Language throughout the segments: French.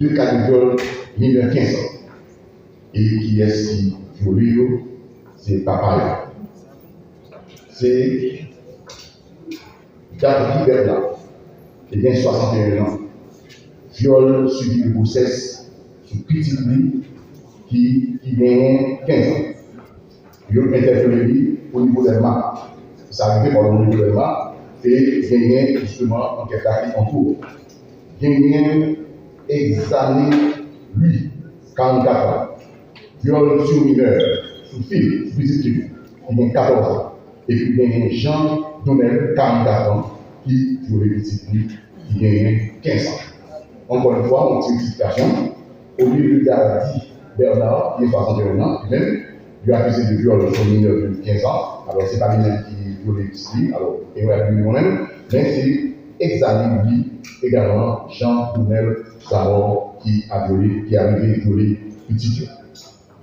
2 cas de viol mineur 15 ans. Et qui est-ce qui viole? C'est papa. C'est Gabriel Berla, qui a 61 ans. Viol suivi de grossesse sur petit lui qui gagne 15 ans. Il a interpellé au niveau des mains. Ça arrive par le niveau des mains et gagné justement en quelque cas en cours. Gagné examiné lui, 44 ans. Viol sur mineur, sous fille, petite fille, qui a 14 ans. Et puis gagné Jean Donnel, 44 ans, qui violait petite fille, qui gagne 15 ans. Encore une fois, on tire une citation. Au lieu de Gadi Bernard, qui est 61 ans, lui-même, lui a accusé de viol sur mineur de 15 ans. Alors, ce n'est pas lui-même qui violait ici, alors, et on a vu lui-même, mais c'est examiné lui également, Jean Donnel Savor, qui a violé, qui est arrivé à violer petit fille.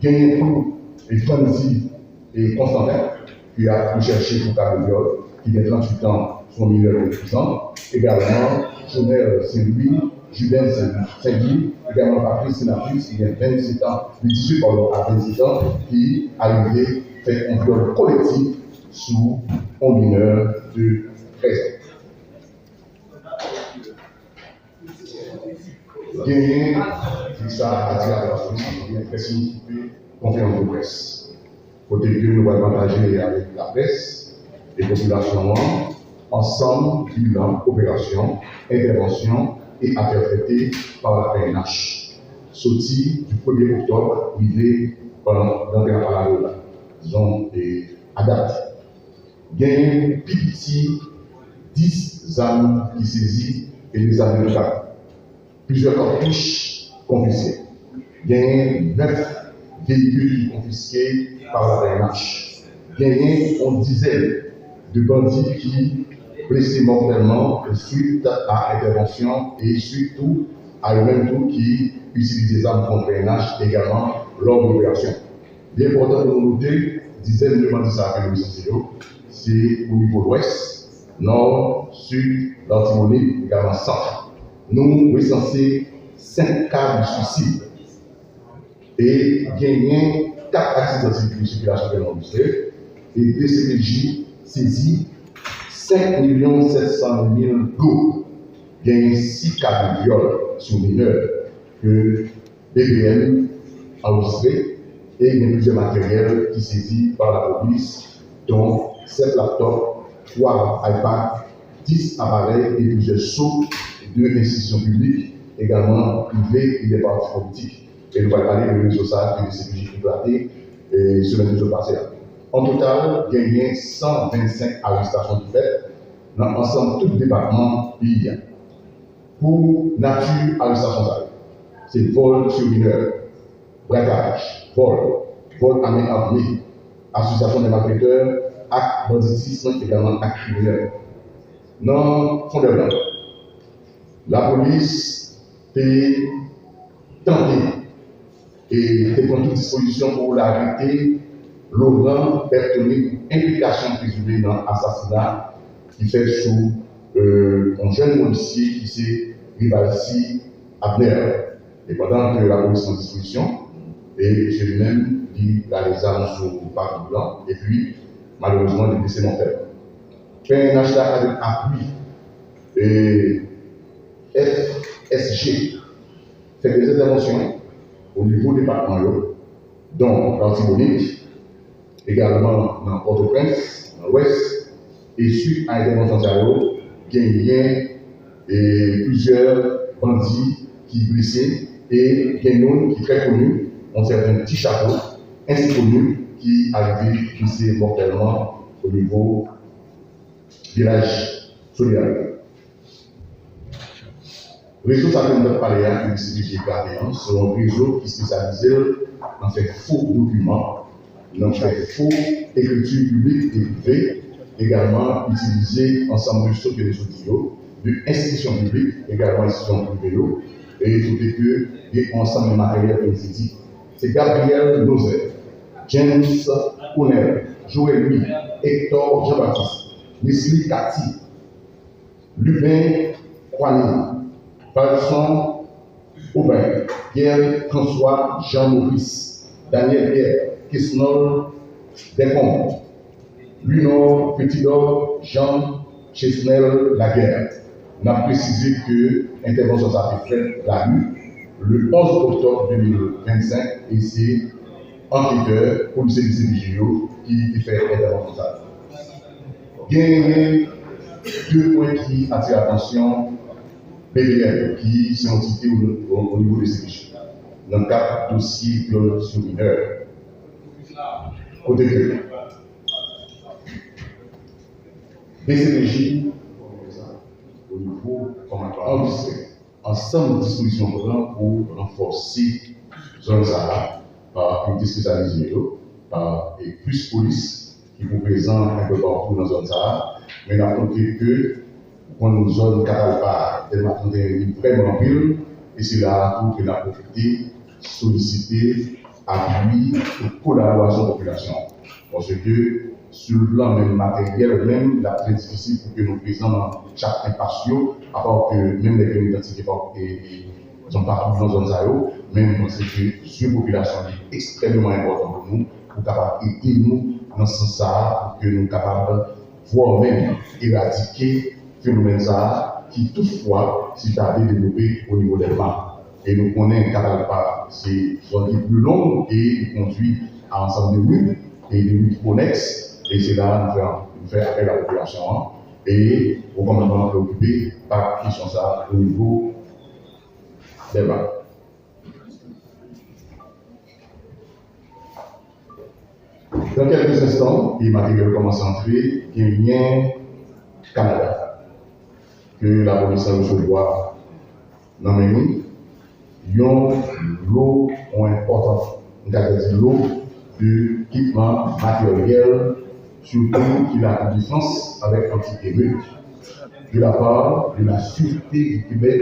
Gagné pour et Franzi et Constantin, qui a recherché pour cas de viol, qui a 38 ans, son mineur de 12 ans. Également, Jonel Saint-Louis, Julien Saint-Guy, également Patrice Sénatrice, qui a 27 ans, 18 à 27 ans, qui a arrivé fait un viol collectif sous un mineur de 13 ans. Gagné, c'est ça, à dire à la police, qui a fait signifier conférence de presse. Côté que nous allons partager avec la presse et la population ensemble, bilan, opération, intervention et affaires traitées par la PNH. Sorti du 1er octobre, arrivé dans la parole, disons, à date. Gagné petit 10 armes qui saisies et les armes de cartes. Plusieurs cartouches confisquées. Gagné 9 véhicules confisqués par la PNH. Gagné une dizaine de bandits qui blessés mortellement suite à l'intervention et surtout à eux-mêmes qui utilisent des armes contre PNH également lors de l'opération. Il est important de noter, dizaines de bandits à la c'est au niveau de l'ouest, nord, sud, l'Antimonite, également centre. Nous recensons 5 cas de suicide et gagné 4 accidents de circulation de l'industrie et DCPJ saisit 5 700 000 go. Gagné 6 cas de viol sur mineurs que BBM a enregistré et il y a plusieurs matériels qui saisis par la police, dont 7 laptops, 3 iPads, 10 appareils et plusieurs sceaux de institutions publiques, également privées et des partis politiques. Et nous allons parler de réseaux sociaux de CPJ éclatés sur les réseaux passés. En total, il y a 125 arrestations de fait dans l'ensemble de tout le département pays. Pour nature, arrestation, c'est vol sur mineur, braquage, vol à main armée, association des malfaiteurs, acte banditisme, également acte criminel. Dans fond de blanc, la police est tentée et prend toute disposition pour l'arrêter Laurent Bertoni, implication présumée dans l'assassinat qui fait sous un jeune policier qui s'est Rivalsi Abner. Et pendant que la police est en disposition, et M. lui-même dit a les armes sur le parc blanc, et puis malheureusement il est blessé mon père. PNH avec appui et FSG fait des interventions au niveau départemental, dont l'Antibonite, également dans Port-au-Prince, dans l'Ouest, et suite à l'intervention il y a plusieurs bandits qui blessés et il y a un qui est très connu, on certain petit chapeau, ainsi connu, qui arrivé blessé mortellement au niveau village solidaire. Le réseau s'appelle notre paléa que le CPJ Gardéan, c'est un réseau qui est spécialisé dans fait faux documents, dans fait faux écriture publique et privée, également utilisé ensemble de stock de réseaux de institutions publiques, également institutions privées, et tout est que des ensemble de matériel politique. C'est Gabriel Nozet, James Connell, Joël Louis, Hector Jean-Baptiste, Leslie Cathy, Lubin Kwani, Valson Aubin, Pierre François Jean Maurice, Daniel Pierre, Kesnol Descombes, Luno Petitdor Jean Chesnel Laguerre. On a précisé que l'intervention a été faite la nuit, le 11 octobre 2025, et c'est enquêteur, policier de CBGO qui fait l'intervention. Il y a deux points qui attirent l'attention. PDL, qui est une entité au niveau de CBG, dans le cadre du dossier viol sur mineur. Côté que BCPJ, au niveau enregistré ensemble de dispositions pour renforcer zone Sahara par unité spécialisée, par et plus police qui vous présente un peu partout dans la zone Sahara, mais nous avons noté que quand nous zone Catalpa, elle m'a donné vraiment pile, et c'est là où elle a profité, sollicité, appui et collaboration de la population. Parce que sur le plan même matériel, même, c'est très difficile pour que nous présents dans chaque impassio, à part que même les communautés identifiées sont partout dans la zone Sahara, même parce que sur la population est extrêmement important pour nous, pour capable aider nous dans ce sens pour que nous soyons capables de voir même éradiquer phénomène ça qui toutefois s'est développé au niveau des mains. Et nous connaissons Catalpa, c'est une zone plus longue et conduit à un ensemble de rues et de rues connexes. Et c'est là que nous faisons appel à la population et au commandement préoccupé par la question ça au niveau des mains. Dans quelques instants, il m'a dit de commencer à entrer, il y a un Canada. Que la police a recevoir dans mes nuits, ils ont l'eau importante, l'eau de équipement matériel, surtout qui a une défense avec anti-émeute, de la part de la Sûreté du Québec,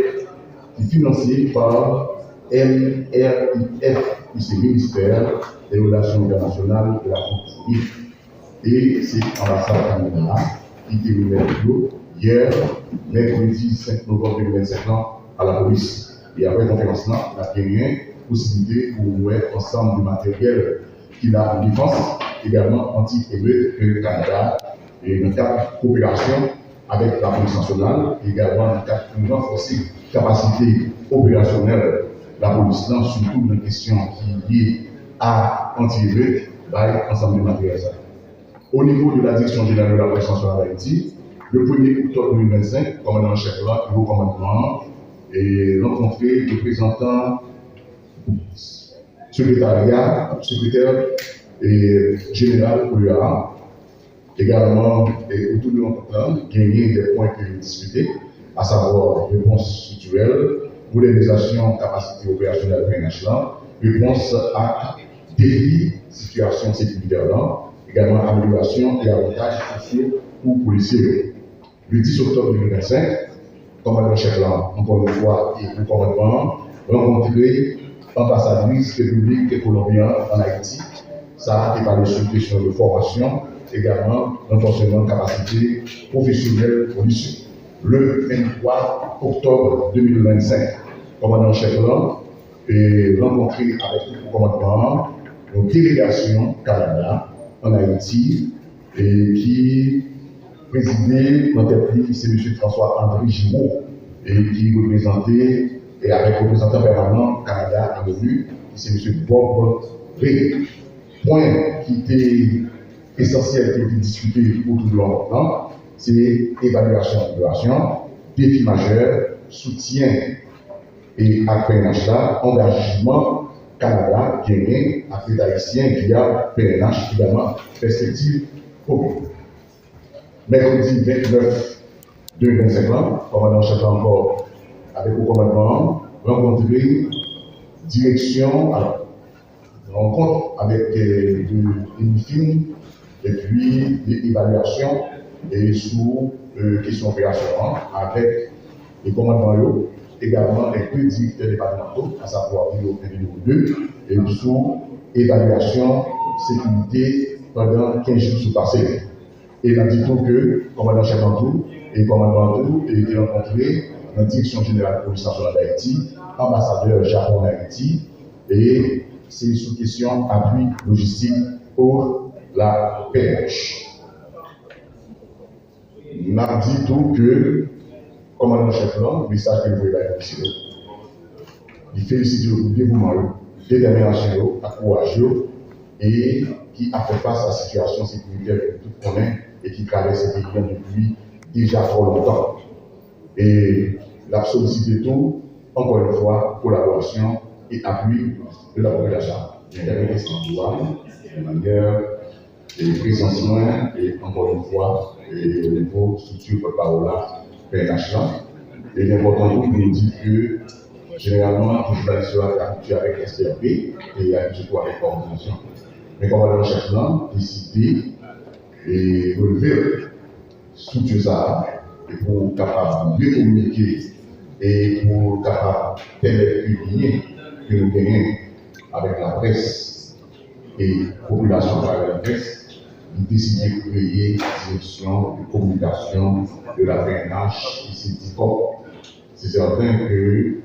qui est financée par MRIF, qui est le ministère des Relations internationales de la République. Et c'est l'ambassade canadienne qui est remis hier, mercredi 5 novembre 2025, à la police. Et après la conférence, là, il y a bien possibilité pour nous ensemble du matériel qu'il a en défense, également anti-émeute que le Canada, et dans le cadre de coopération avec la police nationale, également dans le cadre de renforcer la capacité opérationnelle de la police, là, surtout dans les questions qui liées à anti-émeute, ensemble du matériel. Au niveau de la direction générale de la police nationale d'Haïti, le 1er octobre 2025, commandant chef là, nouveau commandement, et rencontré le représentant secrétaire général OEA, également et autour de l'entretien, gagner des points que nous discutés, à savoir réponse structurelle, modernisation, capacité opérationnelle PNH, réponse à défis, situation sécuritaire, également amélioration et avantages sociaux pour policiers. Le 10 octobre 2025, commandant-chef là, encore une fois, et le commandement, rencontré ambassadrice république colombienne en Haïti. Ça a été parlé sur une question de formation, également renforcement de capacité professionnelle policière. Le 23 octobre 2025, commandant-chef là, est rencontré avec le commandement une délégation Canada en Haïti et qui présidé l'entreprise, c'est M. François-André Giraud, et qui représentait, et avec le représentant permanent Canada à l'ONU, c'est M. Bob Ray. Point qui était essentiel, qui était discuté autour de l'entretien, c'est évaluation d'opération, défi majeur, soutien et à PNH, engagement Canada, gagné, athlète haïtien via PNH, également perspective commune. Mercredi 29 2025, commandant chef encore avec le commandement, rencontré direction, alors, rencontre avec une film et puis des évaluations et sous question opérationnelle avec les commandements, également les deux directeurs départementaux, à savoir niveau 1 et niveau 2, et sous évaluation sécurité pendant 15 jours sous passé. Et il a dit tout que le commandant chef en tout et le commandant en tout a été rencontré dans la direction générale de la police nationale d'Haïti ambassadeur Japon en Haïti, et c'est sous question appui logistique pour la pêche. Nous avons dit tout que, commandant chef le message que vous voyez là, il félicite le dévouement, détermination, le courage, et qui a fait face à la situation sécuritaire que tout connaît et qui traverse ces pays depuis déjà trop longtemps. Et la sollicité tout, encore une fois, collaboration et appui de la population. De manière présentement et encore une fois, au niveau structure de parole PNH. Et l'important pour nous dire que généralement, les journalistes sont habitués avec SPRP et habitués avec coordination. Mais comme le chef là, décider et relever structure ça et pour capable de communiquer et pour capable de permettre que nous gagnons avec la presse et la population avec la presse, nous décidons de créer une direction de communication de la PNH ici DICOP. C'est certain que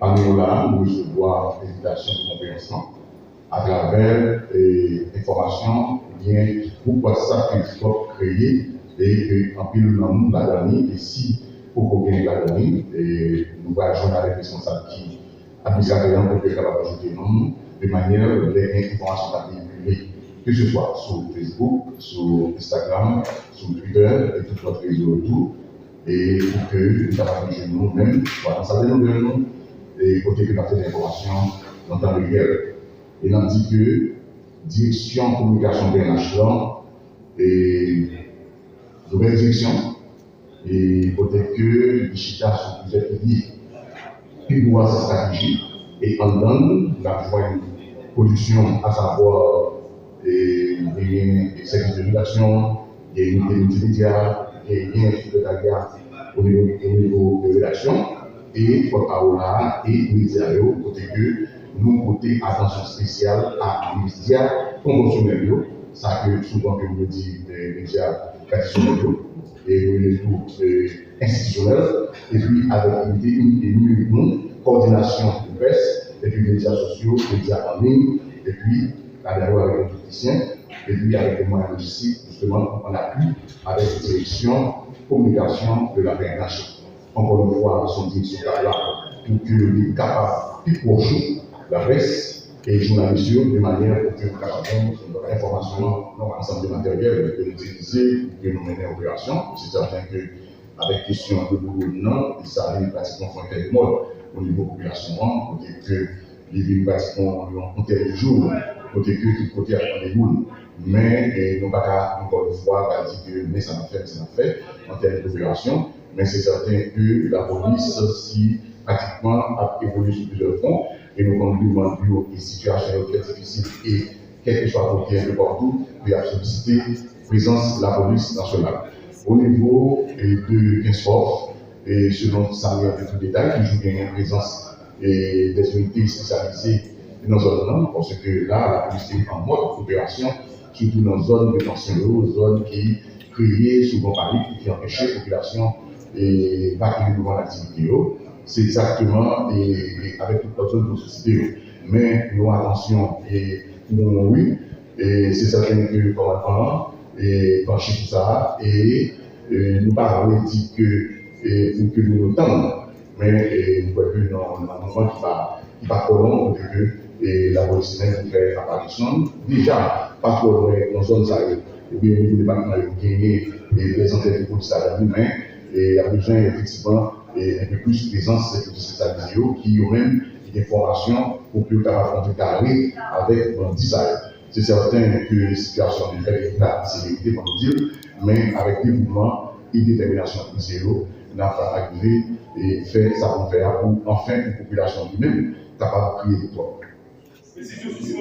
parmi nous là, nous recevons des invitations de compréhension à travers l'information bien pour WhatsApp que DICOP créé et en pile nous la dernière et si pour gagner la dernière et nous allons joindre avec les responsables qui administrativement pour être capable d'ajouter nous de manière les informations à véhiculer, que ce soit sur Facebook, sur Instagram, sur Twitter et tout notre réseau autour, et pour que nous capables de nous-mêmes, voilà, ça veut nous de nous, et côté que nous avons des informations dans le temps réel. Et nous dit que direction communication BNH et nouvelle direction, et peut-être que les chita sont plusieurs pays qui doivent cette stratégie, et pendant la production, à savoir des services de rédaction, des unités multimédia, des liens secrétariat au niveau de rédaction, et porte-parole et médias, côté que nous côté attention spéciale à les médias conventionnels, ça que souvent que vous dites des médias traditionnels et institutionnels, et puis avec une coordination de presse, et puis médias sociaux, médias en ligne, et puis d'abord avec les politiciens, et puis avec les moyens logistiques, justement, en appui avec la direction communication de la PNH. Encore une fois, son direction là pour que les capables de proche la presse et les journalistes de manière pour que nous capables l'information dans l'ensemble des matériels que nous utilisons, que nous menons en opération. C'est certain que avec question de non, ça arrive pratiquement en quelques mois au niveau de la population, côté que les villes pratiquement en quelques jours, côté que tout côté a des boules. Mais nous pas encore une fois dire que mais ça n'a fait en termes d'opération. Mais c'est certain que la police, si pratiquement, a évolué sur plusieurs fronts, et nous comprenons des situations très difficiles et quel que soit le côté un peu partout, il y a sollicité la présence de la police nationale. Au niveau de Kinsport, et selon ça, il y a de tout détail, toujours il y a une présence des unités spécialisées dans la zone, parce que là, la police est en mode opération, surtout dans les zones de tension, zones qui créent souvent Paris, qui empêchent la population et pas qu'il devant l'activité. C'est exactement avec toute la zone de société. Mais nous attention et nous oui, et c'est certain que comme avant, et pencher tout ça, et nous parlons dit que pour que nous nous tendons, mais nous voyons que dans un moment qui va trop long, que la police qui fait apparition, déjà, pas trop loin dans la zone, ça et bien au niveau du département, il y a gagné des enquêtes de police à l'humain. Et il y a besoin effectivement un peu plus de présence de spécialisés qui ont même des formations pour que nous puissions carrer avec le design. C'est certain que les situations de l'état c'est vérité pour nous dire, mais avec dévouement et détermination zéro, nous avons arrivé et fait ça pour faire pour enfin une population lui-même capable de créer des toits.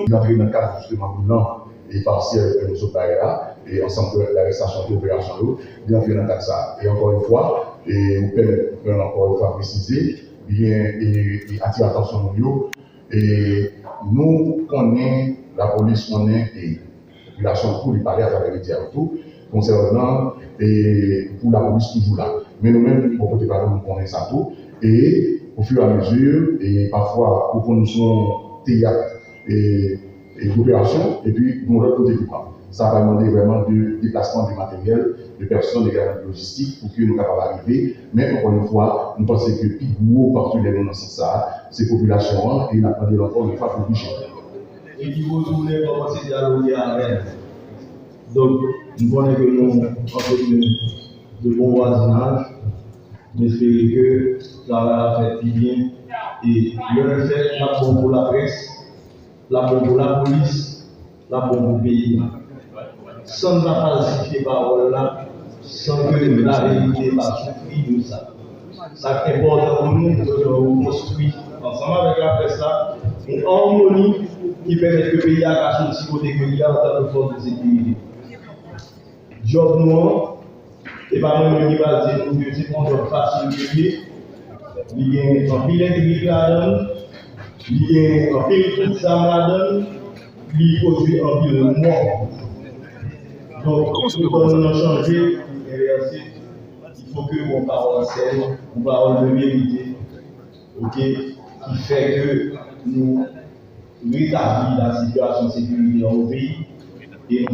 Nous avons dans le cadre justement non et partiel que nous sommes là, et ensemble de l'arrestation de l'opération, bien fait dans ça. Et encore une fois, et vous pouvez encore une fois préciser, bien et attirer l'attention de nous, et nous connaissons la police, connaît et la population pour lui parler à travers les médias autour, concernant et pour la police toujours là. Mais nous-mêmes, pour côté parler, nous connaissons ça tout, et au fur et à mesure, et parfois, pour qu'on nous soit théâtre et d'opération, et puis, nous l'autre côté du camp. Ça va demander vraiment de déplacement du matériel, de personnes, de logistique, pour que nous capables d'arriver. Mais encore une fois, nous pensons que le plus gros partenaire dans ce sens, c'est la population, et nous avons encore une fois pour bouger. Et qui vous voulez commencer à dialoguer avec. Donc, nous connaissons que nous avons de bons voisinages. J'espère que ça va faire bien. Et le fait, la bonne pour la presse, la bonne pour la police, la bonne pour le pays. Sans ne pas falsifier parole là, sans que la vérité va souffrir de ça. Ça est important pour nous de construire ensemble avec la presse là une harmonie qui permet que le pays a sorti côté que il y a en tant que force de sécurité. Job noir, et pas moi qui va dire que c'est un job facile de payer. Il y a un pile intégrité là-dedans, il y a un pile de ça là-dedans, il produit un pile mort. Donc, pour nous changer et réussir, il faut que mon parole saine, mon parole de vérité, ok, qui fait que nous rétablissons la situation de sécurité dans le pays et